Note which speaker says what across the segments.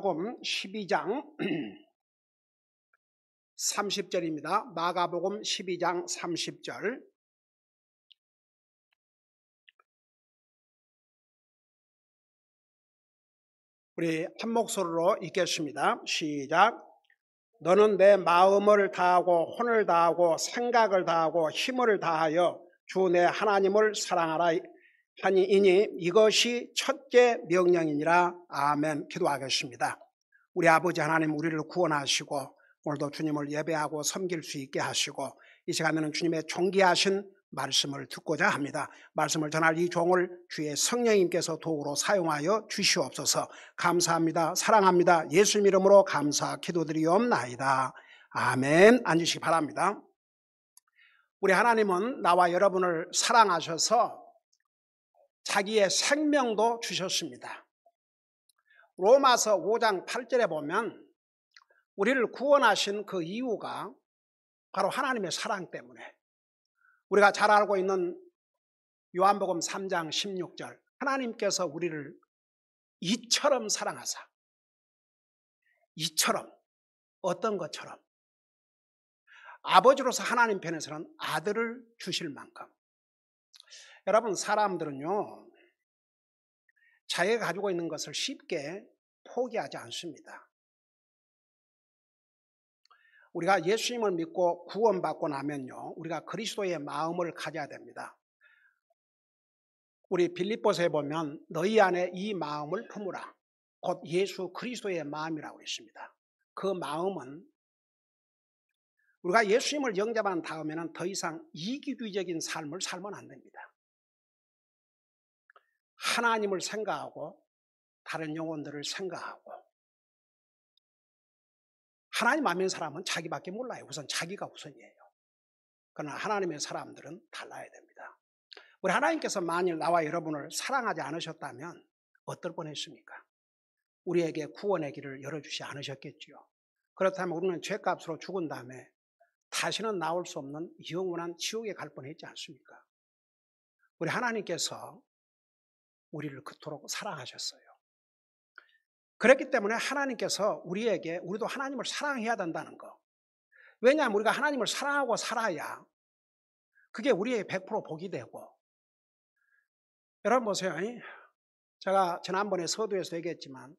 Speaker 1: 마가복음 12장 30절입니다. 마가복음 12장 30절. 우리 한 목소리로 읽겠습니다. 시작. 너는 내 마음을 다하고 혼을 다하고 생각을 다하고 힘을 다하여 주 내 하나님을 사랑하라 하니이니 이것이 첫째 명령이니라. 아멘. 기도하겠습니다. 우리 아버지 하나님, 우리를 구원하시고 오늘도 주님을 예배하고 섬길 수 있게 하시고 이 시간에는 주님의 존귀하신 말씀을 듣고자 합니다. 말씀을 전할 이 종을 주의 성령님께서 도구로 사용하여 주시옵소서. 감사합니다. 사랑합니다. 예수님 이름으로 감사 기도드리옵나이다. 아멘. 앉으시기 바랍니다. 우리 하나님은 나와 여러분을 사랑하셔서 자기의 생명도 주셨습니다. 로마서 5장 8절에 보면 우리를 구원하신 그 이유가 바로 하나님의 사랑 때문에, 우리가 잘 알고 있는 요한복음 3장 16절, 하나님께서 우리를 이처럼 사랑하사, 이처럼, 어떤 것처럼, 아버지로서 하나님 편에서는 아들을 주실 만큼. 여러분, 사람들은요, 자기가 가지고 있는 것을 쉽게 포기하지 않습니다. 우리가 예수님을 믿고 구원받고 나면요, 우리가 그리스도의 마음을 가져야 됩니다. 우리 빌립보서에 보면 너희 안에 이 마음을 품으라. 곧 예수 그리스도의 마음이라고 했습니다. 그 마음은 우리가 예수님을 영접한 다음에는 더 이상 이기주의적인 삶을 살면 안 됩니다. 하나님을 생각하고 다른 영혼들을 생각하고, 하나님 안 믿는 사람은 자기밖에 몰라요. 우선 자기가 우선이에요. 그러나 하나님의 사람들은 달라야 됩니다. 우리 하나님께서 만일 나와 여러분을 사랑하지 않으셨다면 어떨 뻔했습니까? 우리에게 구원의 길을 열어주지 않으셨겠지요. 그렇다면 우리는 죄값으로 죽은 다음에 다시는 나올 수 없는 영원한 지옥에 갈 뻔했지 않습니까? 우리 하나님께서 우리를 그토록 사랑하셨어요. 그렇기 때문에 하나님께서 우리도 하나님을 사랑해야 된다는 거. 왜냐하면 우리가 하나님을 사랑하고 살아야 그게 우리의 100% 복이 되고. 여러분 보세요. 제가 지난번에 서두에서 얘기했지만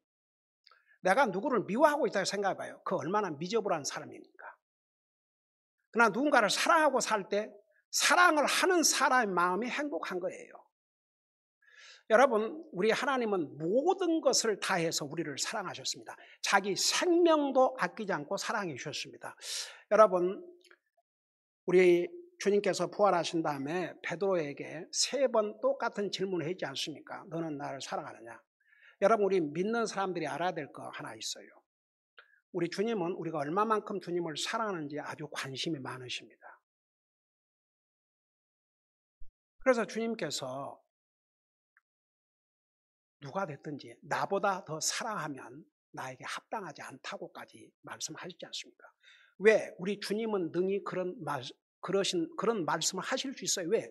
Speaker 1: 내가 누구를 미워하고 있다고 생각해봐요. 그 얼마나 미저분한 사람입니까? 그러나 누군가를 사랑하고 살 때 사랑을 하는 사람의 마음이 행복한 거예요. 여러분, 우리 하나님은 모든 것을 다해서 우리를 사랑하셨습니다. 자기 생명도 아끼지 않고 사랑해 주셨습니다. 여러분, 우리 주님께서 부활하신 다음에 베드로에게 3번 똑같은 질문을 했지 않습니까? 너는 나를 사랑하느냐? 여러분, 우리 믿는 사람들이 알아야 될 거 하나 있어요. 우리 주님은 우리가 얼마만큼 주님을 사랑하는지 아주 관심이 많으십니다. 그래서 주님께서 누가 됐든지 나보다 더 사랑하면 나에게 합당하지 않다고까지 말씀하시지 않습니까? 왜? 우리 주님은 능히 그런 말씀을 하실 수 있어요. 왜?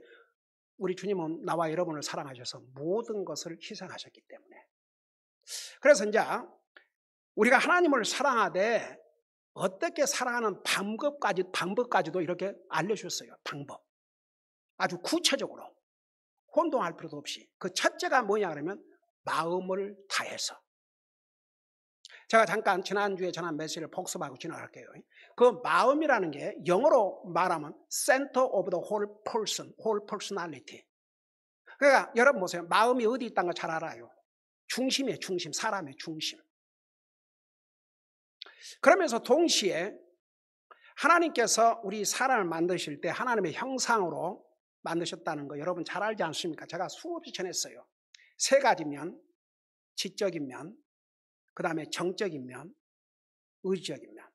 Speaker 1: 우리 주님은 나와 여러분을 사랑하셔서 모든 것을 희생하셨기 때문에. 그래서 이제 우리가 하나님을 사랑하되 어떻게 사랑하는 방법까지도 이렇게 알려주셨어요. 방법. 아주 구체적으로. 혼동할 필요도 없이. 그 첫째가 뭐냐 그러면 마음을 다해서. 제가 잠깐 지난주에 전한 메시지를 복습하고 지나갈게요. 그 마음이라는 게 영어로 말하면 center of the whole person, whole personality. 그러니까 여러분 보세요. 마음이 어디 있다는 거 잘 알아요. 중심이에요. 중심. 사람의 중심. 그러면서 동시에 하나님께서 우리 사람을 만드실 때 하나님의 형상으로 만드셨다는 거 여러분 잘 알지 않습니까? 제가 수없이 전했어요. 3가지 면, 지적인 면, 그 다음에 정적인 면, 의지적인 면.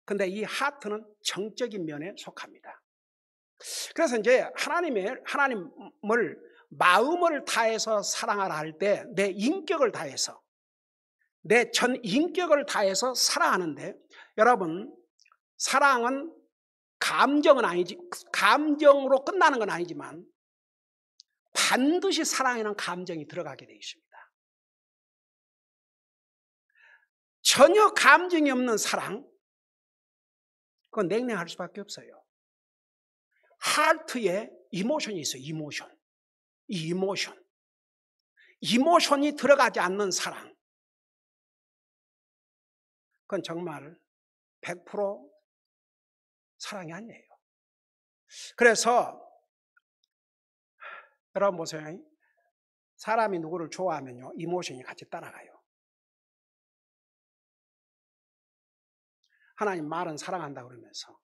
Speaker 1: 근데 이 하트는 정적인 면에 속합니다. 그래서 이제 하나님을 마음을 다해서 사랑하라 할 때 내 인격을 다해서, 내 전 인격을 다해서 사랑하는데, 여러분, 사랑은 감정으로 끝나는 건 아니지만 반드시 사랑에는 감정이 들어가게 되어 있습니다. 전혀 감정이 없는 사랑, 그건 냉랭할 수밖에 없어요. 하트에 이모션이 있어요. 이모션. 이 이모션이 들어가지 않는 사랑, 그건 정말 100% 사랑이 아니에요. 그래서 여러분 보세요. 사람이 누구를 좋아하면요, 이모션이 같이 따라가요. 하나님 말은 사랑한다 그러면서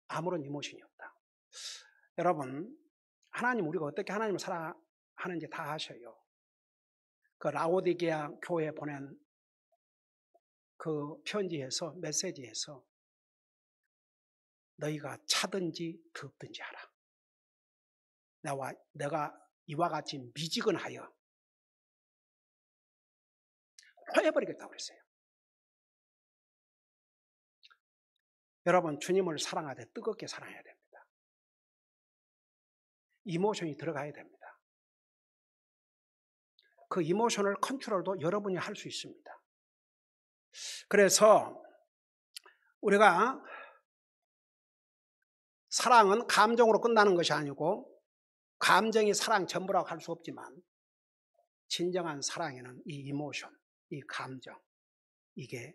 Speaker 1: 아무런 이모션이 없다. 여러분, 하나님, 우리가 어떻게 하나님을 사랑하는지 다 아셔요. 그 라오디게아 교회에 보낸 그 편지에서, 메시지에서 너희가 차든지 덥든지 하라. 내가 이와 같이 미지근하여 토해버리겠다고 그랬어요. 여러분, 주님을 사랑하되 뜨겁게 사랑해야 됩니다. 이모션이 들어가야 됩니다. 그 이모션을 컨트롤도 여러분이 할 수 있습니다. 그래서 우리가 사랑은 감정으로 끝나는 것이 아니고, 감정이 사랑 전부라고 할 수 없지만 진정한 사랑에는 이 이모션, 이 감정, 이게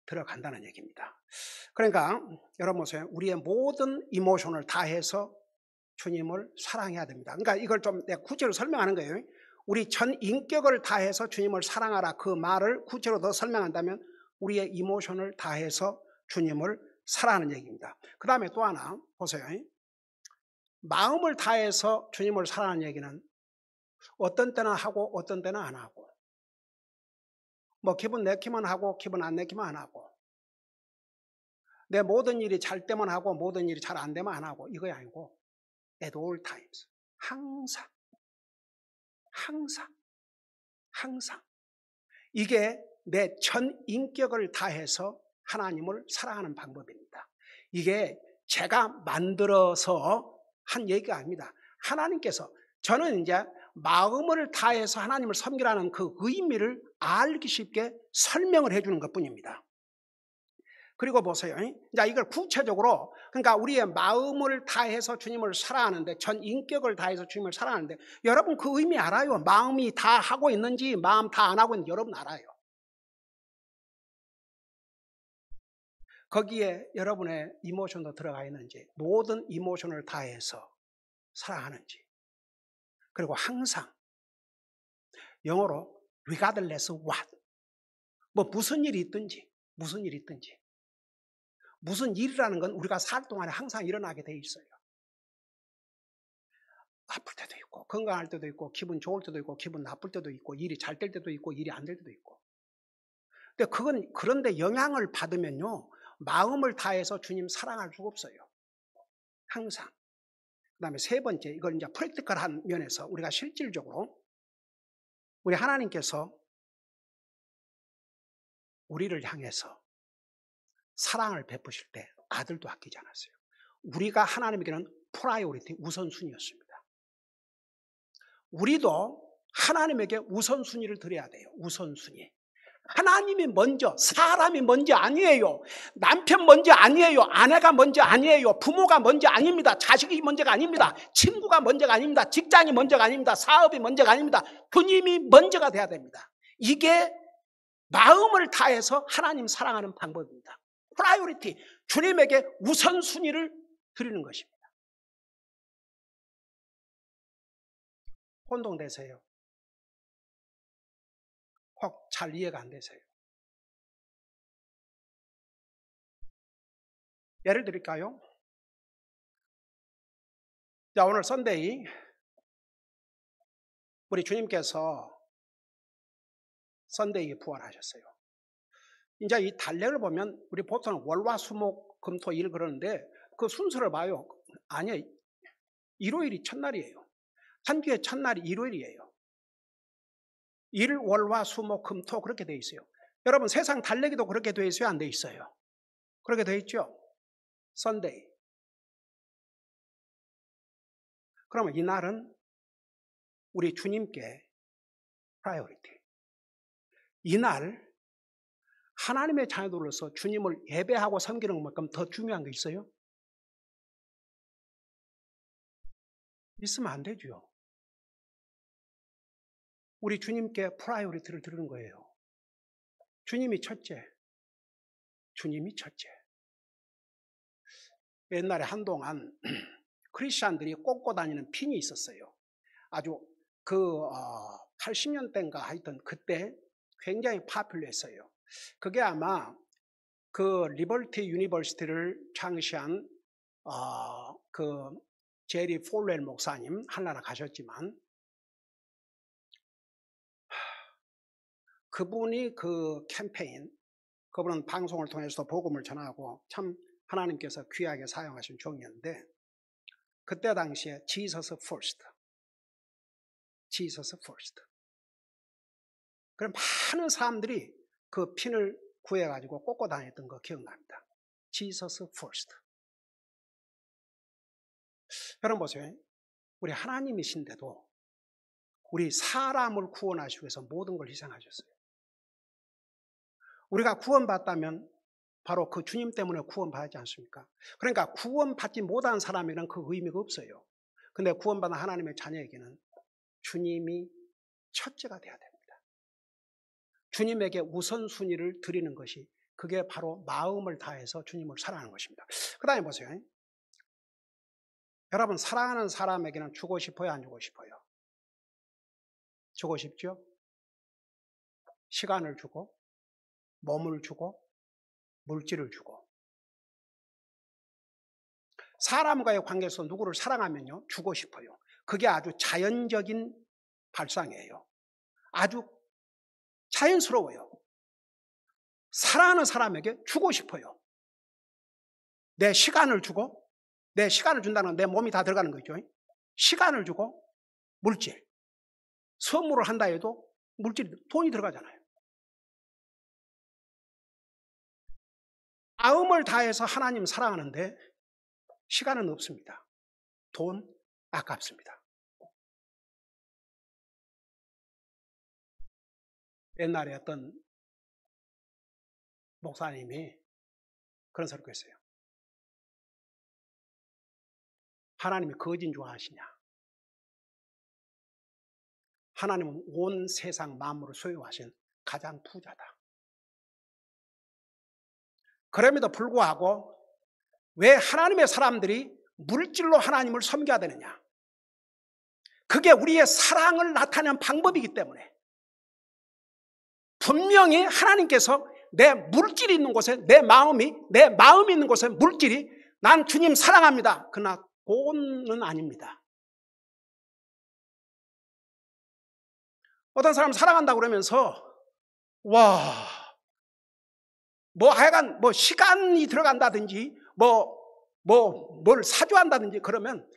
Speaker 1: 들어간다는 얘기입니다. 그러니까 여러분 보세요. 우리의 모든 이모션을 다해서 주님을 사랑해야 됩니다. 그러니까 이걸 좀 내가 구체로 설명하는 거예요. 우리 전 인격을 다해서 주님을 사랑하라, 그 말을 구체로 더 설명한다면 우리의 이모션을 다해서 주님을 사랑하는 얘기입니다. 그 다음에 또 하나 보세요. 마음을 다해서 주님을 사랑하는 얘기는 어떤 때는 하고 어떤 때는 안 하고, 뭐 기분 내키면 하고 기분 안 내키면 안 하고, 내 모든 일이 잘 되면 하고 모든 일이 잘 안 되면 안 하고, 이거 아니고 at all times, 항상 이게 내 전 인격을 다해서 하나님을 사랑하는 방법입니다. 이게 제가 만들어서 한 얘기가 아닙니다. 하나님께서, 저는 이제 마음을 다해서 하나님을 섬기라는 그 의미를 알기 쉽게 설명을 해주는 것뿐입니다. 그리고 보세요. 자, 이걸 구체적으로, 그러니까 우리의 마음을 다해서 주님을 사랑하는데, 전 인격을 다해서 주님을 사랑하는데, 여러분 그 의미 알아요? 마음이 다 하고 있는지 마음 다 안 하고 있는지 여러분 알아요. 거기에 여러분의 이모션도 들어가 있는지, 모든 이모션을 다해서 사랑하는지, 그리고 항상, 영어로 regardless what, 뭐 무슨 일이 있든지, 무슨 일이라는 건 우리가 살 동안에 항상 일어나게 돼 있어요. 아플 때도 있고, 건강할 때도 있고, 기분 좋을 때도 있고, 기분 나쁠 때도 있고, 일이 잘 될 때도 있고, 일이 안 될 때도 있고. 근데 그런데 영향을 받으면요, 마음을 다해서 주님 사랑할 수가 없어요. 항상. 그 다음에 세 번째, 이걸 이제 프랙티컬한 면에서 우리가 실질적으로, 우리 하나님께서 우리를 향해서 사랑을 베푸실 때 아들도 아끼지 않았어요. 우리가 하나님에게는 프라이오리티, 우선순위였습니다. 우리도 하나님에게 우선순위를 드려야 돼요. 우선순위. 하나님이 먼저, 사람이 먼저 아니에요. 남편 먼저 아니에요. 아내가 먼저 아니에요. 부모가 먼저 아닙니다. 자식이 먼저가 아닙니다. 친구가 먼저가 아닙니다. 직장이 먼저가 아닙니다. 사업이 먼저가 아닙니다. 주님이 먼저가 돼야 됩니다. 이게 마음을 다해서 하나님 사랑하는 방법입니다. 프라이오리티, 주님에게 우선순위를 드리는 것입니다. 혼동되세요? 혹 잘 이해가 안 되세요? 예를 드릴까요? 자, 오늘 선데이, 우리 주님께서 선데이에 부활하셨어요. 이제 이 달력을 보면 우리 보통 월화수목 금토 일 그러는데 그 순서를 봐요. 아니에요. 일요일이 첫날이에요. 한 주의 첫날이 일요일이에요. 일, 월화, 수목, 금, 토 그렇게 돼 있어요. 여러분 세상 달래기도 그렇게 돼 있어요? 안 돼 있어요? 그렇게 돼 있죠? 선데이. 그러면 이날은 우리 주님께 프라이오리티. 이날 하나님의 자녀들로서 주님을 예배하고 섬기는 것만큼 더 중요한 게 있어요? 있으면 안 되죠. 우리 주님께 프라이오리티를 드리는 거예요. 주님이 첫째. 주님이 첫째. 옛날에 한동안 크리스찬들이 꽂고 다니는 핀이 있었어요. 아주 80년대인가 하여튼 그때 굉장히 파퓰러했어요. 그게 아마 그 리버티 유니버시티를 창시한 그 제리 폴웰 목사님 하나라 가셨지만 그분이 그 캠페인, 그분은 방송을 통해서 복음을 전하고 참 하나님께서 귀하게 사용하신 종이었는데 그때 당시에 Jesus first, Jesus first. 그럼 많은 사람들이 그 핀을 구해가지고 꽂고 다녔던 거 기억납니다. Jesus first. 여러분 보세요. 우리 하나님이신데도 우리 사람을 구원하시기 위해서 모든 걸 희생하셨어요. 우리가 구원받다면 바로 그 주님 때문에 구원받지 않습니까? 그러니까 구원받지 못한 사람에게는 그 의미가 없어요. 근데 구원받은 하나님의 자녀에게는 주님이 첫째가 돼야 됩니다. 주님에게 우선순위를 드리는 것이 그게 바로 마음을 다해서 주님을 사랑하는 것입니다. 그 다음에 보세요. 여러분 사랑하는 사람에게는 주고 싶어요? 안 주고 싶어요? 주고 싶죠? 시간을 주고 몸을 주고 물질을 주고 사람과의 관계에서 누구를 사랑하면요 주고 싶어요. 그게 아주 자연적인 발상이에요. 아주 자연스러워요. 사랑하는 사람에게 주고 싶어요. 내 시간을 주고, 내 시간을 준다는 건 내 몸이 다 들어가는 거죠. 시간을 주고 물질, 선물을 한다 해도 물질, 돈이 들어가잖아요. 마음을 다해서 하나님 사랑하는데 시간은 없습니다. 돈 아깝습니다. 옛날에 어떤 목사님이 그런 소리를 했어요. 하나님이 거진 좋아하시냐? 하나님은 온 세상 만물을 소유하신 가장 부자다. 그럼에도 불구하고 왜 하나님의 사람들이 물질로 하나님을 섬겨야 되느냐? 그게 우리의 사랑을 나타내는 방법이기 때문에 분명히 하나님께서 내 물질이 있는 곳에 내 마음이 있는 곳에 물질이 난 주님 사랑합니다. 그러나 돈은 아닙니다. 어떤 사람 사랑한다고 그러면서 하여간 시간이 들어간다든지 뭘 사줘야 한다든지 그러면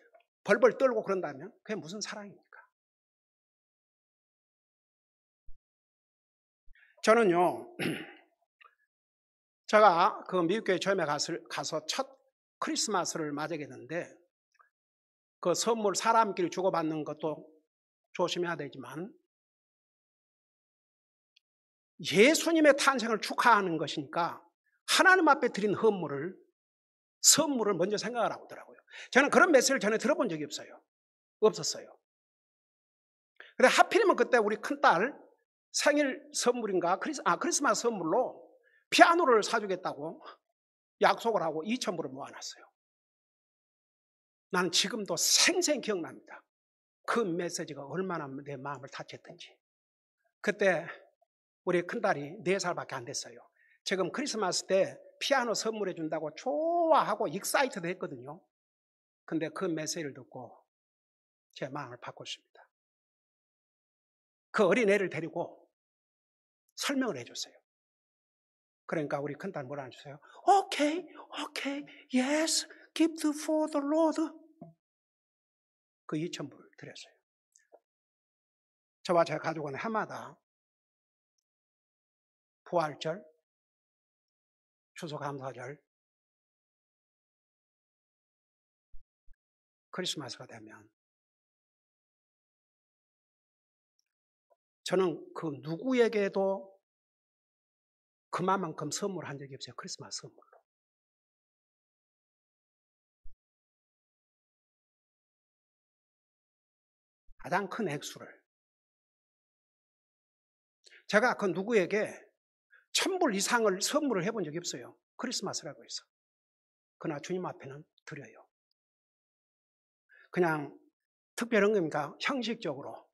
Speaker 1: 벌벌 떨고 그런다면 그게 무슨 사랑입니까? 저는요, 제가 그 미국교회 처음에 가서 첫 크리스마스를 맞이했는데 그 선물 사람끼리 주고받는 것도 조심해야 되지만 예수님의 탄생을 축하하는 것이니까 하나님 앞에 드린 선물을 먼저 생각하라고 하더라고요. 저는 그런 메시지를 전에 들어본 적이 없었어요. 근데 하필이면 그때 우리 큰딸 생일 선물인가 크리스마스 선물로 피아노를 사주겠다고 약속을 하고 2,000불을 모아놨어요. 나는 지금도 생생히 기억납니다. 그 메시지가 얼마나 내 마음을 다쳤던지. 그때 우리 큰딸이 4살밖에 안 됐어요. 지금 크리스마스 때 피아노 선물해 준다고 좋아하고 익사이트도 했거든요. 근데 그 메시지를 듣고 제 마음을 바꿨습니다. 그 어린애를 데리고 설명을 해줬어요. 그러니까 우리 큰딸 뭐라 해주세요? Okay, yes, give for the Lord. 그 2,000불을 드렸어요. 저와 제 가족은 해마다 부활절, 추수감사절, 크리스마스가 되면 저는 그 누구에게도 그만큼 선물한 적이 없어요. 크리스마스 선물로. 가장 큰 액수를. 제가 그 누구에게 1,000불 이상을 선물을 해본 적이 없어요. 크리스마스라고 해서. 그러나 주님 앞에는 드려요. 그냥 특별한 겁니까? 형식적으로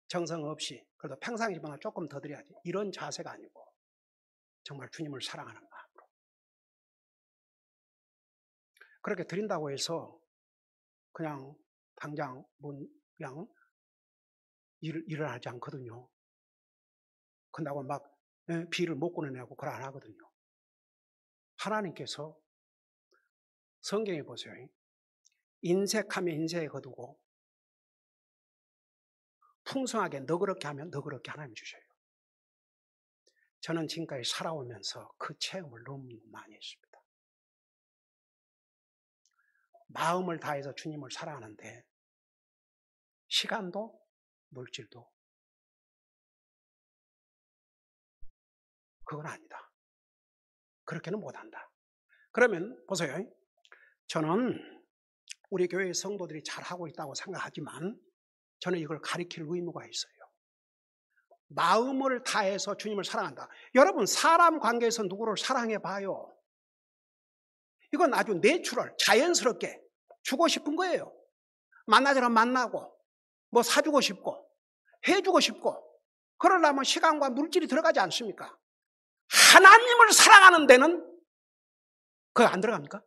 Speaker 1: 정성 없이 그래도 평상시보다 조금 더 드려야지. 이런 자세가 아니고 정말 주님을 사랑하는 마음으로. 그렇게 드린다고 해서 그냥 당장 그냥 일을 하지 않거든요. 그런다고 막 비를 못 끊어내고 그걸 안 하거든요. 하나님께서 성경에 보세요. 인색하면 인색에 거두고 풍성하게 너그럽게 하면 너그럽게 하나님 주셔요. 저는 지금까지 살아오면서 그 체험을 너무 많이 했습니다. 마음을 다해서 주님을 사랑하는데 시간도 물질도 그건 아니다. 그렇게는 못한다. 그러면 보세요. 저는 우리 교회 성도들이 잘하고 있다고 생각하지만 저는 이걸 가르칠 의무가 있어요. 마음을 다해서 주님을 사랑한다. 여러분 사람 관계에서 누구를 사랑해 봐요. 이건 아주 내추럴, 자연스럽게 주고 싶은 거예요. 만나자면 만나고 뭐 사주고 싶고 해주고 싶고 그러려면 시간과 물질이 들어가지 않습니까? 하나님을 사랑하는 데는 그거 안 들어갑니까?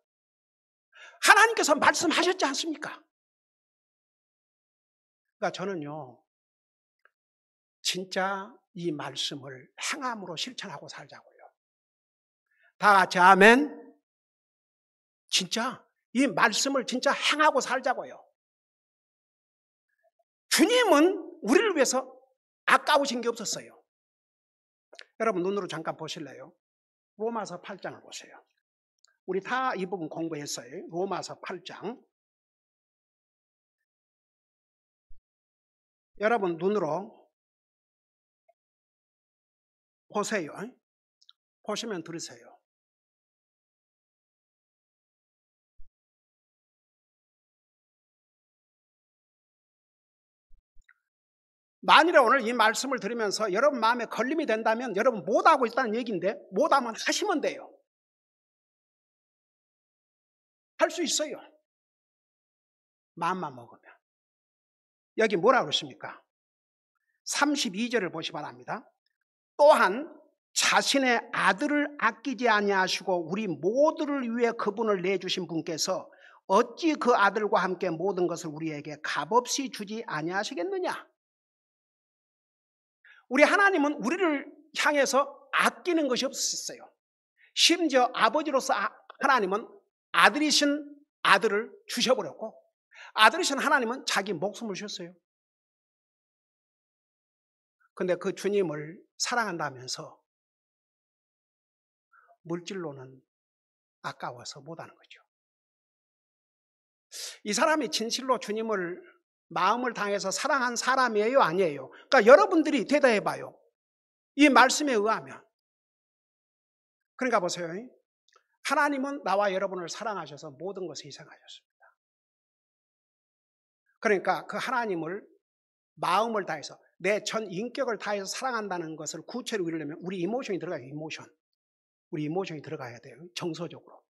Speaker 1: 하나님께서 말씀하셨지 않습니까? 그러니까 저는요 진짜 이 말씀을 행함으로 실천하고 살자고요. 다 같이 아멘. 진짜 이 말씀을 진짜 행하고 살자고요. 주님은 우리를 위해서 아까우신 게 없었어요. 여러분 눈으로 잠깐 보실래요? 로마서 8장을 보세요. 우리 다 이 부분 공부했어요. 로마서 8장. 여러분 눈으로 보세요. 보시면 들으세요. 만일에 오늘 이 말씀을 들으면서 여러분 마음에 걸림이 된다면 여러분 못하고 있다는 얘기인데 못하면 하시면 돼요. 할 수 있어요. 마음만 먹으면. 여기 뭐라고 그러십니까? 32절을 보시 바랍니다. 또한 자신의 아들을 아끼지 아니하시고 우리 모두를 위해 그분을 내주신 분께서 어찌 그 아들과 함께 모든 것을 우리에게 값없이 주지 아니하시겠느냐? 우리 하나님은 우리를 향해서 아끼는 것이 없었어요. 심지어 아버지로서 하나님은 아들이신 아들을 주셔버렸고 아들이신 하나님은 자기 목숨을 주셨어요. 근데 그 주님을 사랑한다면서 물질로는 아까워서 못하는 거죠. 이 사람이 진실로 주님을 마음을 당해서 사랑한 사람이에요? 아니에요? 그러니까 여러분들이 대답해 봐요. 이 말씀에 의하면. 그러니까 보세요. 하나님은 나와 여러분을 사랑하셔서 모든 것을 희생하셨습니다. 그러니까 그 하나님을 마음을 다해서 내 전 인격을 다해서 사랑한다는 것을 구체로 이루려면 우리 이모션이 들어가요. 이모션. 우리 이모션이 들어가야 돼요. 정서적으로.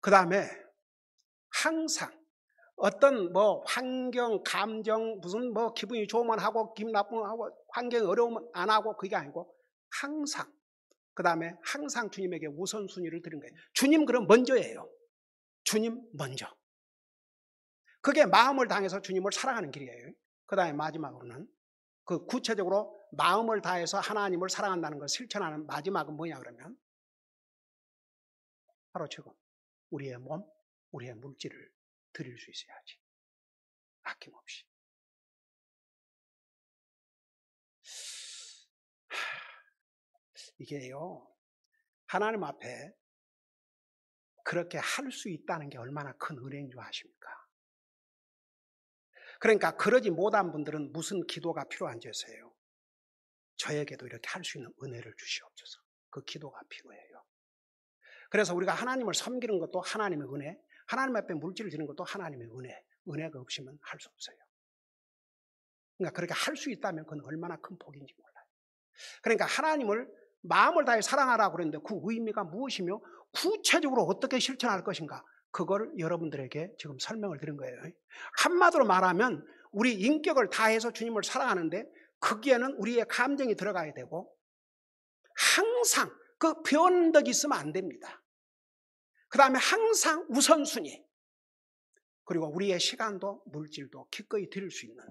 Speaker 1: 그 다음에 항상 어떤 뭐 환경, 감정, 무슨 뭐 기분이 좋으면 하고 기분 나쁘면 하고 환경이 어려우면 안 하고 그게 아니고 항상 그 다음에 항상 주님에게 우선순위를 드린 거예요. 주님 그럼 먼저예요. 주님 먼저. 그게 마음을 당해서 주님을 사랑하는 길이에요. 그 다음에 마지막으로는 그 구체적으로 마음을 다해서 하나님을 사랑한다는 걸 실천하는 마지막은 뭐냐 그러면 바로 지금 우리의 몸, 우리의 물질을 드릴 수 있어야지. 아낌없이. 이게요, 하나님 앞에 그렇게 할 수 있다는 게 얼마나 큰 은혜인 줄 아십니까? 그러니까 그러지 못한 분들은 무슨 기도가 필요한지 아세요? 저에게도 이렇게 할 수 있는 은혜를 주시옵소서. 그 기도가 필요해요. 그래서 우리가 하나님을 섬기는 것도 하나님의 은혜, 하나님 앞에 물질을 드리는 것도 하나님의 은혜. 은혜가 없으면 할 수 없어요. 그러니까 그렇게 할 수 있다면 그건 얼마나 큰 복인지 몰라요. 그러니까 하나님을 마음을 다해 사랑하라고 그랬는데 그 의미가 무엇이며 구체적으로 어떻게 실천할 것인가, 그걸 여러분들에게 지금 설명을 드린 거예요. 한마디로 말하면 우리 인격을 다해서 주님을 사랑하는데 거기에는 우리의 감정이 들어가야 되고, 항상 그 변덕이 있으면 안 됩니다. 그 다음에 항상 우선순위, 그리고 우리의 시간도 물질도 기꺼이 드릴 수 있는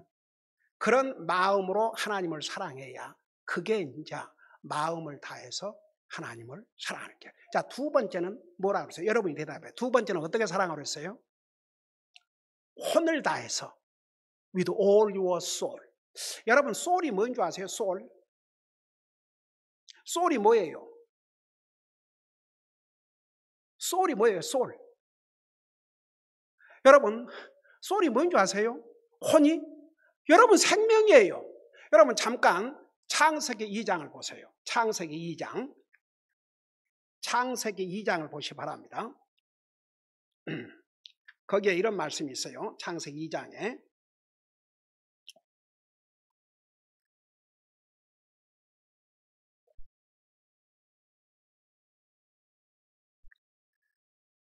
Speaker 1: 그런 마음으로 하나님을 사랑해야, 그게 이제 마음을 다해서 하나님을 사랑하는 게. 자, 두 번째는 뭐라고 그랬어요? 여러분이 대답해요. 두 번째는 어떻게 사랑하라고 그랬어요? 혼을 다해서, with all your soul. 여러분, soul이 뭔 줄 아세요? soul? soul이 뭐예요? soul이 뭐예요? soul. 여러분, soul이 뭔 줄 아세요? 혼이? 여러분, 생명이에요. 여러분, 잠깐 창세기 2장을 보세요. 창세기 2장. 창세기 2장을 보시기 바랍니다. 거기에 이런 말씀이 있어요. 창세기 2장에.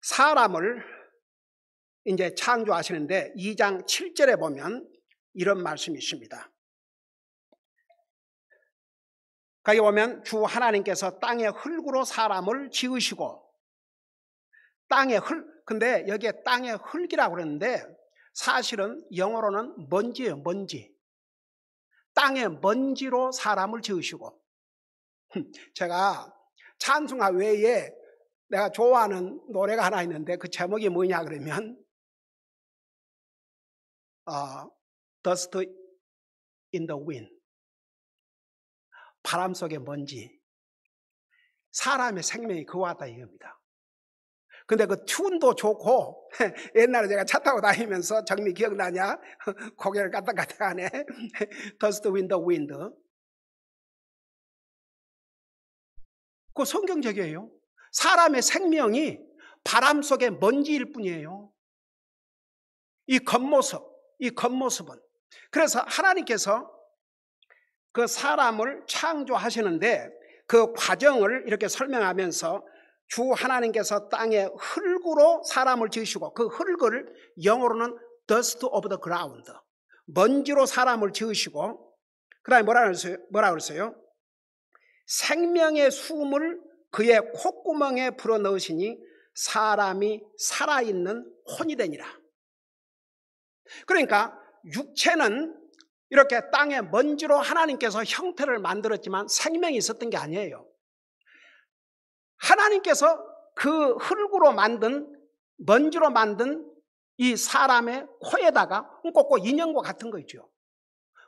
Speaker 1: 사람을 이제 창조하시는데 2장 7절에 보면 이런 말씀이 있습니다. 거기 보면 주 하나님께서 땅의 흙으로 사람을 지으시고, 땅의 흙, 근데 여기에 땅의 흙이라고 그랬는데 사실은 영어로는 먼지예요. 먼지. 땅의 먼지로 사람을 지으시고. 제가 찬송가 외에 내가 좋아하는 노래가 하나 있는데 그 제목이 뭐냐 그러면 Dust in the wind. 바람 속의 먼지. 사람의 생명이 그와 같다 이겁니다. 근데 그 튠도 좋고, 옛날에 제가 차 타고 다니면서 정미 기억나냐? 고개를 까딱까딱 하네. Dust in the wind. 그거 성경적이에요. 사람의 생명이 바람 속의 먼지일 뿐이에요. 이 겉모습은. 그래서 하나님께서 그 사람을 창조하시는데 그 과정을 이렇게 설명하면서 주 하나님께서 땅의 흙으로 사람을 지으시고, 그 흙을 영어로는 dust of the ground, 먼지로 사람을 지으시고, 그 다음에 뭐라 그랬어요? 생명의 숨을 그의 콧구멍에 불어넣으시니 사람이 살아있는 혼이 되니라. 그러니까 육체는 이렇게 땅의 먼지로 하나님께서 형태를 만들었지만 생명이 있었던 게 아니에요. 하나님께서 그 흙으로 만든, 먼지로 만든 이 사람의 코에다가 꽂고 인형과 같은 거 있죠.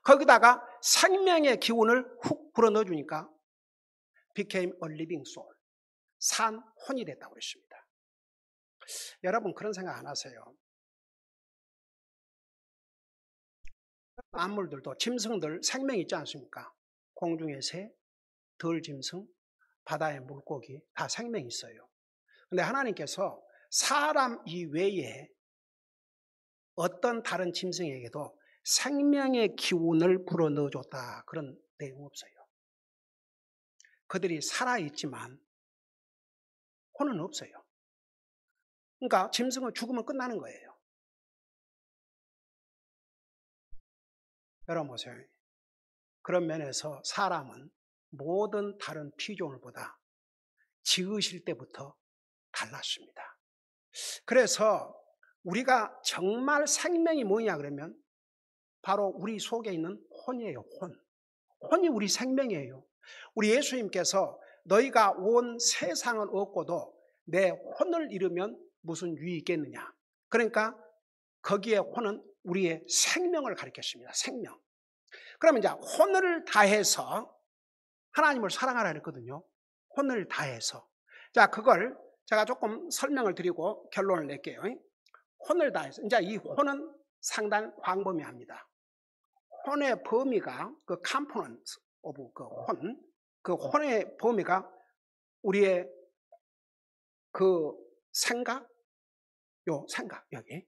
Speaker 1: 거기다가 생명의 기운을 훅 불어넣어 주니까 became a living soul, 산 혼이 됐다고 그랬습니다. 여러분, 그런 생각 안 하세요? 만물들도, 짐승들 생명이 있지 않습니까? 공중의 새, 들짐승, 바다의 물고기 다 생명이 있어요. 그런데 하나님께서 사람 이외에 어떤 다른 짐승에게도 생명의 기운을 불어넣어 줬다, 그런 내용 없어요. 그들이 살아있지만 혼은 없어요. 그러니까 짐승은 죽으면 끝나는 거예요. 여러분 보세요. 그런 면에서 사람은 모든 다른 피조물보다 지으실 때부터 달랐습니다. 그래서 우리가 정말 생명이 뭐냐 그러면 바로 우리 속에 있는 혼이에요. 혼이 우리 생명이에요. 우리 예수님께서 너희가 온 세상을 얻고도 내 혼을 잃으면 무슨 유익이 있겠느냐. 그러니까 거기에 혼은 우리의 생명을 가리켰습니다. 생명. 그러면 이제 혼을 다해서 하나님을 사랑하라 그랬거든요. 혼을 다해서. 자, 그걸 제가 조금 설명을 드리고 결론을 낼게요. 혼을 다해서. 이제 이 혼은 상당히 광범위합니다. 혼의 범위가 그 컴포넌트, 오브 그 혼의 범위가 우리의 그 생각, 여기.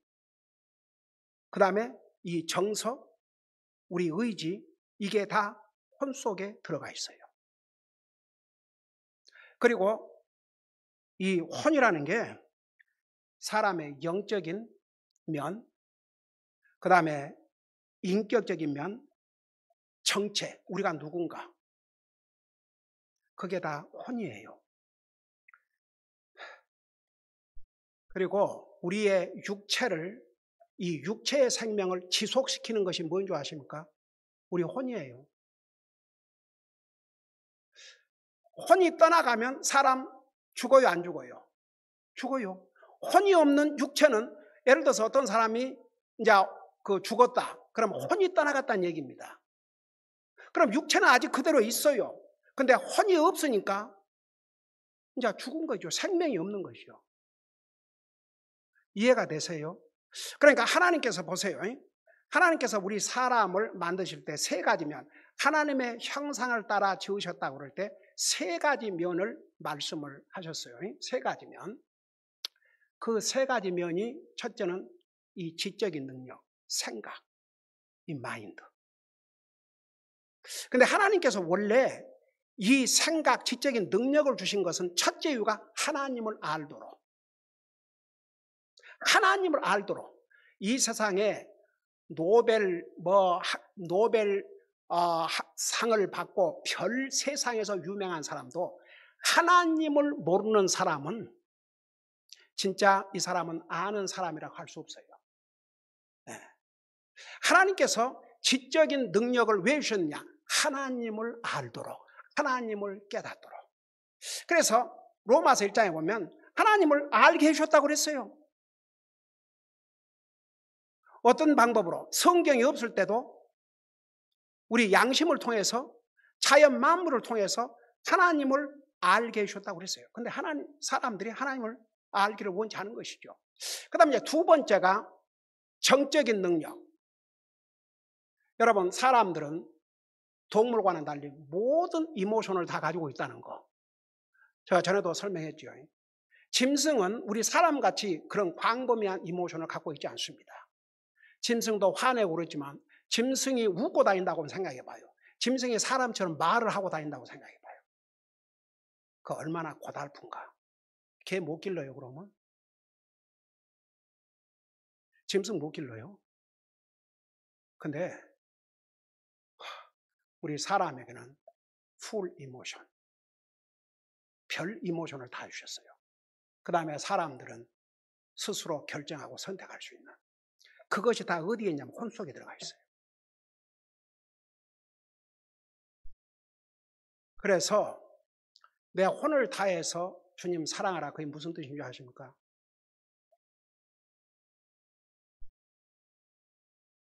Speaker 1: 그 다음에 이 정서, 우리 의지, 이게 다 혼 속에 들어가 있어요. 그리고 이 혼이라는 게 사람의 영적인 면, 그 다음에 인격적인 면, 정체, 우리가 누군가, 그게 다 혼이에요. 그리고 우리의 육체를, 이 육체의 생명을 지속시키는 것이 뭔지 아십니까? 우리 혼이에요. 혼이 떠나가면 사람 죽어요, 안 죽어요? 죽어요. 혼이 없는 육체는, 예를 들어서 어떤 사람이 이제 죽었다. 그럼 혼이 떠나갔다는 얘기입니다. 그럼 육체는 아직 그대로 있어요. 근데 혼이 없으니까 이제 죽은 거죠. 생명이 없는 것이요. 이해가 되세요? 그러니까 하나님께서 보세요. 하나님께서 우리 사람을 만드실 때 세 가지면, 하나님의 형상을 따라 지으셨다고 그럴 때 세 가지 면을 말씀을 하셨어요. 세 가지 면. 그 세 가지 면이, 첫째는 이 지적인 능력, 생각, 이 마인드. 근데 하나님께서 원래 이 생각, 지적인 능력을 주신 것은 첫째 이유가 하나님을 알도록. 하나님을 알도록. 이 세상에 노벨 상을 받고 별 세상에서 유명한 사람도 하나님을 모르는 사람은 진짜 이 사람은 아는 사람이라고 할 수 없어요. 네. 하나님께서 지적인 능력을 왜 주셨느냐? 하나님을 알도록, 하나님을 깨닫도록. 그래서 로마서 1장에 보면 하나님을 알게 해주셨다고 그랬어요. 어떤 방법으로? 성경이 없을 때도 우리 양심을 통해서, 자연 만물을 통해서 하나님을 알게 해주셨다고 그랬어요. 근데 사람들이 하나님을 알기를 원치 않은 것이죠. 그 다음에 두 번째가 정적인 능력. 여러분, 사람들은 동물과는 달리 모든 이모션을 다 가지고 있다는 거, 제가 전에도 설명했죠. 짐승은 우리 사람같이 그런 광범위한 이모션을 갖고 있지 않습니다. 짐승도 화내고 그러지만 짐승이 웃고 다닌다고 생각해 봐요. 짐승이 사람처럼 말을 하고 다닌다고 생각해 봐요. 그 얼마나 고달픈가. 개 못 길러요, 그러면? 짐승 못 길러요. 근데 우리 사람에게는 풀 이모션, 별 이모션을 다 주셨어요. 그 다음에 사람들은 스스로 결정하고 선택할 수 있는, 그것이 다 어디에 있냐면 혼 속에 들어가 있어요. 그래서 내 혼을 다해서 주님 사랑하라, 그게 무슨 뜻인지 아십니까?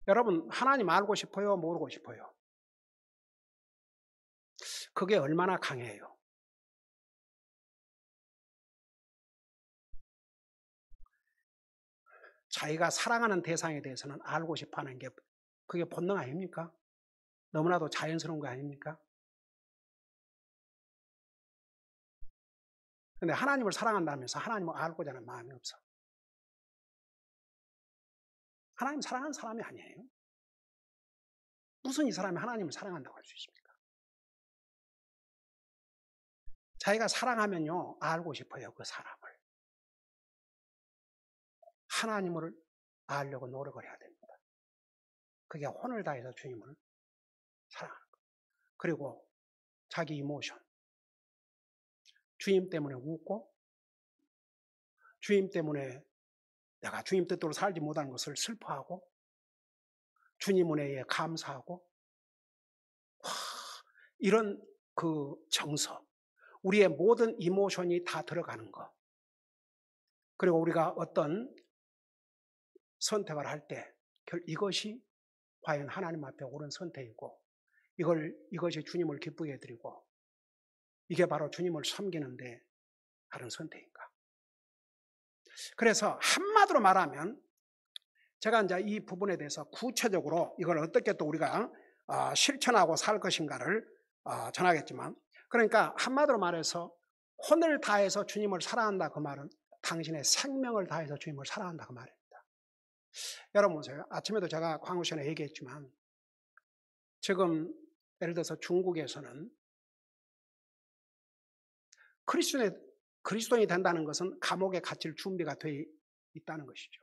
Speaker 1: 여러분, 하나님 알고 싶어요? 모르고 싶어요? 그게 얼마나 강해요? 자기가 사랑하는 대상에 대해서는 알고 싶어하는 게, 그게 본능 아닙니까? 너무나도 자연스러운 거 아닙니까? 근데 하나님을 사랑한다면서 하나님을 알고자 하는 마음이 없어. 하나님 사랑하는 사람이 아니에요. 무슨 이 사람이 하나님을 사랑한다고 할 수 있습니까? 자기가 사랑하면요, 알고 싶어요, 그 사람을. 하나님을 알려고 노력을 해야 됩니다. 그게 혼을 다해서 주님을 사랑하는 거예요. 그리고 자기 이모션, 주님 때문에 웃고, 주님 때문에 내가 주님 뜻대로 살지 못하는 것을 슬퍼하고, 주님 은혜에 감사하고, 이런 그 정서, 우리의 모든 이모션이 다 들어가는 것. 그리고 우리가 어떤 선택을 할 때 이것이 과연 하나님 앞에 옳은 선택이고, 이것이 주님을 기쁘게 해드리고, 이게 바로 주님을 섬기는데 바른 선택인가. 그래서 한마디로 말하면, 제가 이제 이 부분에 대해서 구체적으로 이걸 어떻게 또 우리가 실천하고 살 것인가를 전하겠지만, 그러니까 한마디로 말해서 혼을 다해서 주님을 사랑한다 그 말은 당신의 생명을 다해서 주님을 사랑한다 그 말입니다. 여러분 보세요. 아침에도 제가 광고 시간에 얘기했지만 지금 예를 들어서 중국에서는 그리스도인이 된다는 것은 감옥에 갇힐 준비가 돼 있다는 것이죠.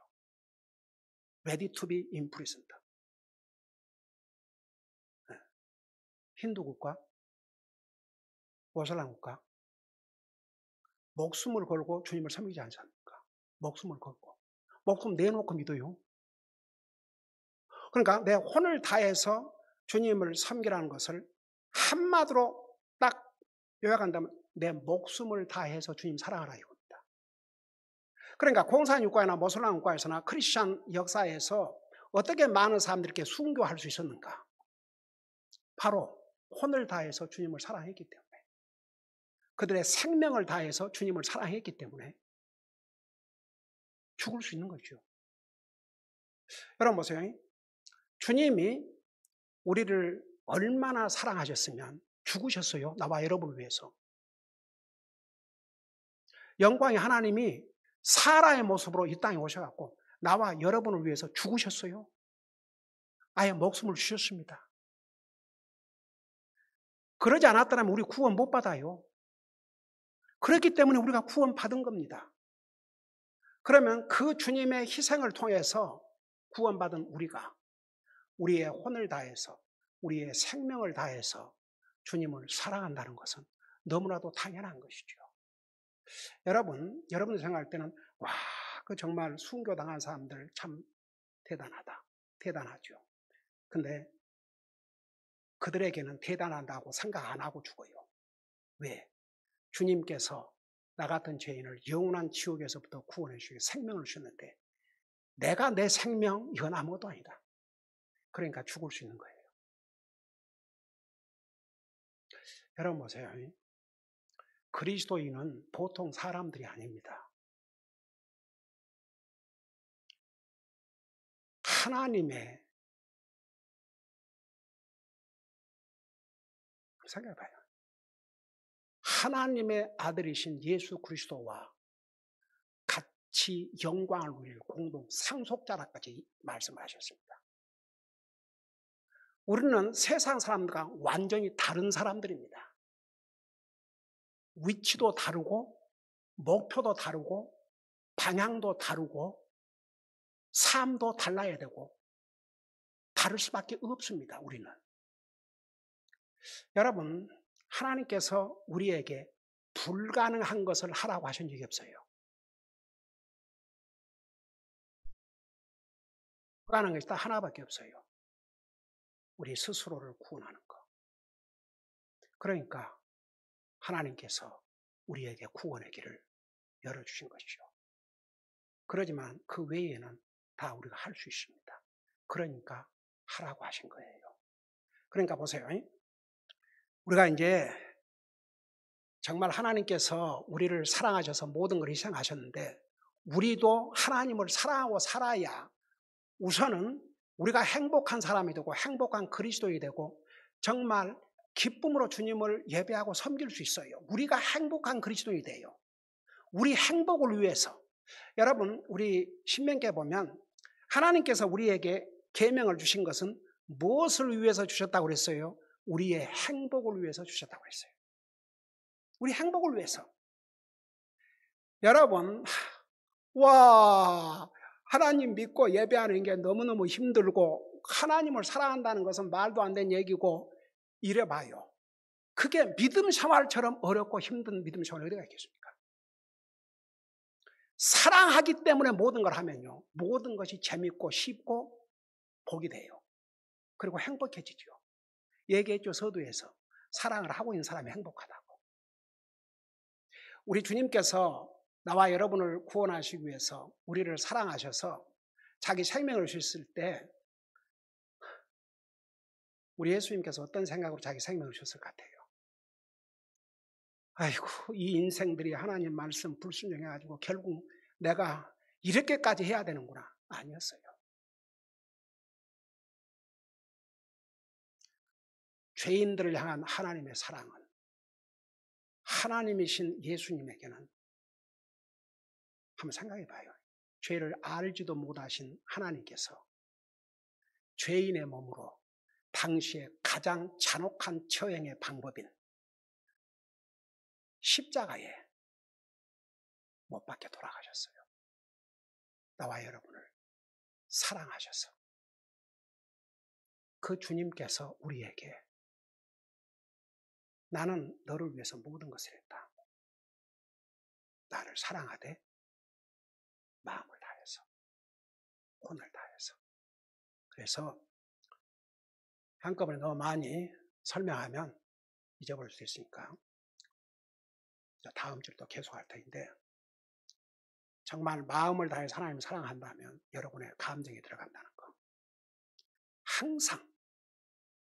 Speaker 1: Ready to be imprisoned. 힌두 국가, 모슬람 국가, 목숨을 걸고 주님을 섬기지 않습니까? 목숨을 걸고. 목숨 내놓고 믿어요. 그러니까 내 혼을 다해서 주님을 섬기라는 것을 한마디로 딱 요약한다면 내 목숨을 다해서 주님 사랑하라 이겁니다. 그러니까 공산 국가나 모슬람 국가에서나 크리스천 역사에서 어떻게 많은 사람들이 이렇게 순교할 수 있었는가? 바로 혼을 다해서 주님을 사랑했기 때문에, 그들의 생명을 다해서 주님을 사랑했기 때문에 죽을 수 있는 거죠. 여러분 보세요. 주님이 우리를 얼마나 사랑하셨으면 죽으셨어요. 나와 여러분을 위해서. 영광의 하나님이 사람의 모습으로 이 땅에 오셔갖고 나와 여러분을 위해서 죽으셨어요. 아예 목숨을 주셨습니다. 그러지 않았다면 우리 구원 못 받아요. 그렇기 때문에 우리가 구원 받은 겁니다. 그러면 그 주님의 희생을 통해서 구원받은 우리가 우리의 혼을 다해서 우리의 생명을 다해서 주님을 사랑한다는 것은 너무나도 당연한 것이죠. 여러분들 생각할 때는 와, 그 정말 순교당한 사람들 참 대단하다. 대단하죠. 근데 그들에게는 대단하다고 생각 안 하고 죽어요. 왜? 주님께서 나 같은 죄인을 영원한 지옥에서부터 구원해 주시고 생명을 주셨는데 내가 내 생명 이건 아무것도 아니다. 그러니까 죽을 수 있는 거예요. 여러분 보세요. 그리스도인은 보통 사람들이 아닙니다. 하나님의, 생각해봐요. 하나님의 아들이신 예수 그리스도와 같이 영광을 누릴 공동 상속자라까지 말씀하셨습니다. 우리는 세상 사람들과 완전히 다른 사람들입니다. 위치도 다르고 목표도 다르고 방향도 다르고 삶도 달라야 되고 다를 수밖에 없습니다. 우리는. 여러분, 하나님께서 우리에게 불가능한 것을 하라고 하신 적이 없어요. 불가능한 것이 딱 하나밖에 없어요. 우리 스스로를 구원하는 것. 그러니까 하나님께서 우리에게 구원의 길을 열어주신 것이죠. 그러지만 그 외에는 다 우리가 할 수 있습니다. 그러니까 하라고 하신 거예요. 그러니까 보세요. 우리가 이제 정말 하나님께서 우리를 사랑하셔서 모든 걸 희생하셨는데 우리도 하나님을 사랑하고 살아야 우선은 우리가 행복한 사람이 되고 행복한 그리스도인이 되고 정말 기쁨으로 주님을 예배하고 섬길 수 있어요. 우리가 행복한 그리스도인이 돼요. 우리 행복을 위해서. 여러분, 우리 신명기에 보면 하나님께서 우리에게 계명을 주신 것은 무엇을 위해서 주셨다고 그랬어요? 우리의 행복을 위해서 주셨다고 그랬어요. 우리 행복을 위해서. 여러분, 와, 하나님 믿고 예배하는 게 너무너무 힘들고 하나님을 사랑한다는 것은 말도 안 되는 얘기고 이래봐요. 그게 믿음 생활처럼 어렵고 힘든 믿음 생활이 어디가 있겠습니까? 사랑하기 때문에 모든 걸 하면요, 모든 것이 재밌고 쉽고 복이 돼요. 그리고 행복해지죠. 얘기했죠, 서두에서. 사랑을 하고 있는 사람이 행복하다고. 우리 주님께서 나와 여러분을 구원하시기 위해서 우리를 사랑하셔서 자기 생명을 주셨을 때 우리 예수님께서 어떤 생각으로 자기 생명을 주셨을 것 같아요? 아이고, 이 인생들이 하나님 말씀 불순종해가지고 결국 내가 이렇게까지 해야 되는구나. 아니었어요. 죄인들을 향한 하나님의 사랑은 하나님이신 예수님에게는 한번 생각해 봐요. 죄를 알지도 못하신 하나님께서 죄인의 몸으로 당시에 가장 잔혹한 처형의 방법인 십자가에 못 박혀 돌아가셨어요. 나와 여러분을 사랑하셔서 그 주님께서 우리에게 나는 너를 위해서 모든 것을 했다. 나를 사랑하되 마음을 다해서 혼을 다해서. 그래서 한꺼번에 너무 많이 설명하면 잊어버릴 수 있으니까 다음 주에 또 계속할 터인데, 정말 마음을 다해서 하나님을 사랑한다면 여러분의 감정이 들어간다는 거. 항상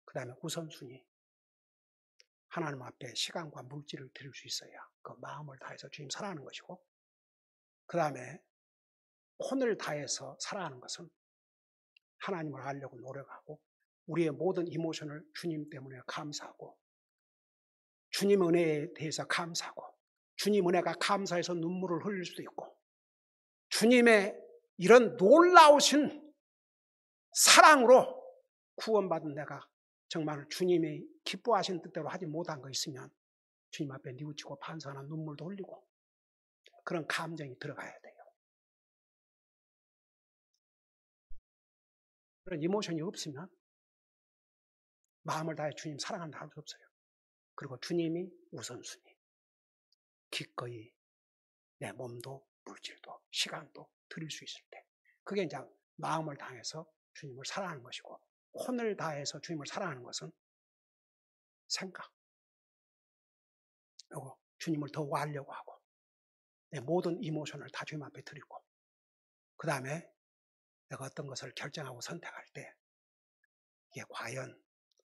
Speaker 1: 그 다음에 우선순위, 하나님 앞에 시간과 물질을 드릴 수 있어야 그 마음을 다해서 주님 사랑하는 것이고, 그 다음에 혼을 다해서 사랑하는 것은 하나님을 알려고 노력하고 우리의 모든 이모션을 주님 때문에 감사하고 주님 은혜에 대해서 감사하고 주님 은혜가 감사해서 눈물을 흘릴 수도 있고 주님의 이런 놀라우신 사랑으로 구원받은 내가 정말 주님이 기뻐하신 뜻대로 하지 못한 거 있으면 주님 앞에 뉘우치고 반성하는 눈물도 흘리고 그런 감정이 들어가야 돼요. 그런 이모션이 없으면 마음을 다해 주님 사랑한다 할 수 없어요. 그리고 주님이 우선순위. 기꺼이 내 몸도 물질도 시간도 드릴 수 있을 때 그게 이제 마음을 다해서 주님을 사랑하는 것이고, 혼을 다해서 주님을 사랑하는 것은 생각, 그리고 주님을 더욱 알려고 하고 내 모든 이모션을 다 주님 앞에 드리고 그 다음에 내가 어떤 것을 결정하고 선택할 때 이게 과연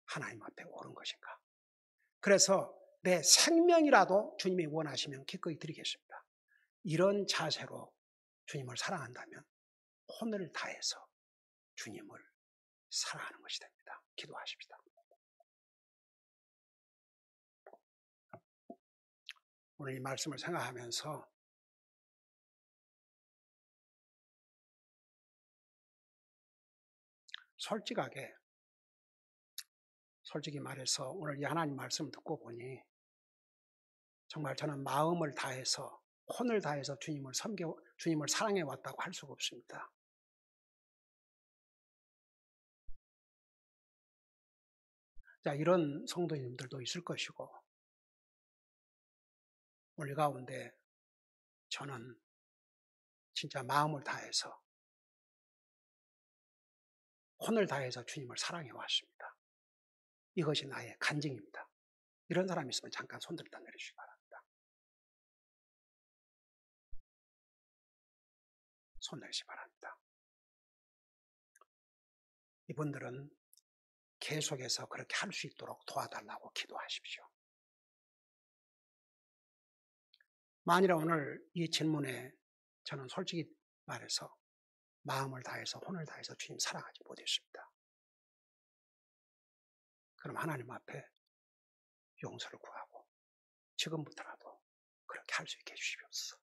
Speaker 1: 하나님 앞에 옳은 것인가. 그래서 내 생명이라도 주님이 원하시면 기꺼이 드리겠습니다. 이런 자세로 주님을 사랑한다면 혼을 다해서 주님을 사랑하는 것이 됩니다. 기도하십시다. 오늘 이 말씀을 생각하면서 솔직히 말해서 오늘 이 하나님 말씀 듣고 보니 정말 저는 마음을 다해서 혼을 다해서 주님을 사랑해 왔다고 할 수가 없습니다. 자, 이런 성도님들도 있을 것이고 오늘 이 가운데 저는 진짜 마음을 다해서 혼을 다해서 주님을 사랑해 왔습니다. 이것이 나의 간증입니다. 이런 사람이 있으면 잠깐 손들다 내리시기 바랍니다. 손 내리시기 바랍니다. 이분들은 계속해서 그렇게 할 수 있도록 도와달라고 기도하십시오. 만일에 오늘 이 질문에 저는 솔직히 말해서 마음을 다해서 혼을 다해서 주님 사랑하지 못했습니다. 그럼 하나님 앞에 용서를 구하고 지금부터라도 그렇게 할 수 있게 해주시옵소서.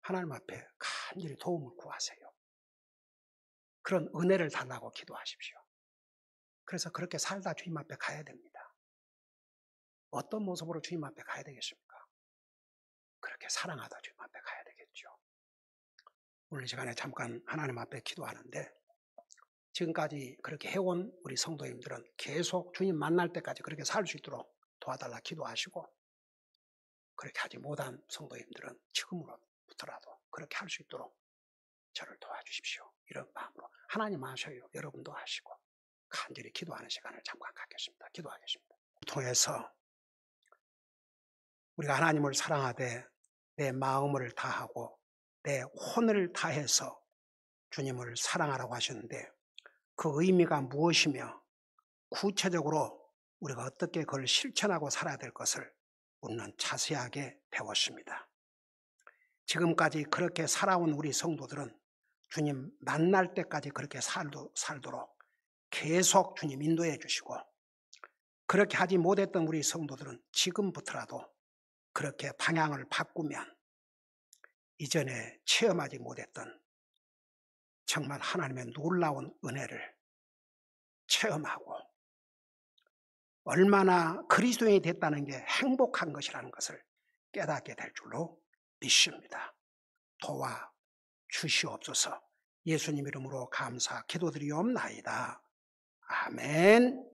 Speaker 1: 하나님 앞에 간절히 도움을 구하세요. 그런 은혜를 달라고 기도하십시오. 그래서 그렇게 살다 주님 앞에 가야 됩니다. 어떤 모습으로 주님 앞에 가야 되겠습니까? 그렇게 사랑하다 주님 앞에 가야 되겠죠. 오늘 시간에 잠깐 하나님 앞에 기도하는데 지금까지 그렇게 해온 우리 성도님들은 계속 주님 만날 때까지 그렇게 살 수 있도록 도와달라 기도하시고, 그렇게 하지 못한 성도님들은 지금으로부터라도 그렇게 할 수 있도록 저를 도와주십시오. 이런 마음으로 하나님 하셔요. 여러분도 하시고 간절히 기도하는 시간을 잠깐 갖겠습니다. 기도하겠습니다. 통해서 우리가 하나님을 사랑하되 내 마음을 다하고 내 혼을 다해서 주님을 사랑하라고 하셨는데 그 의미가 무엇이며 구체적으로 우리가 어떻게 그걸 실천하고 살아야 될 것을 우리는 자세하게 배웠습니다. 지금까지 그렇게 살아온 우리 성도들은 주님 만날 때까지 그렇게 살도록 계속 주님 인도해 주시고 그렇게 하지 못했던 우리 성도들은 지금부터라도 그렇게 방향을 바꾸면 이전에 체험하지 못했던 정말 하나님의 놀라운 은혜를 체험하고 얼마나 그리스도인이 됐다는 게 행복한 것이라는 것을 깨닫게 될 줄로 믿습니다. 도와 주시옵소서. 예수님 이름으로 감사 기도드리옵나이다. 아멘.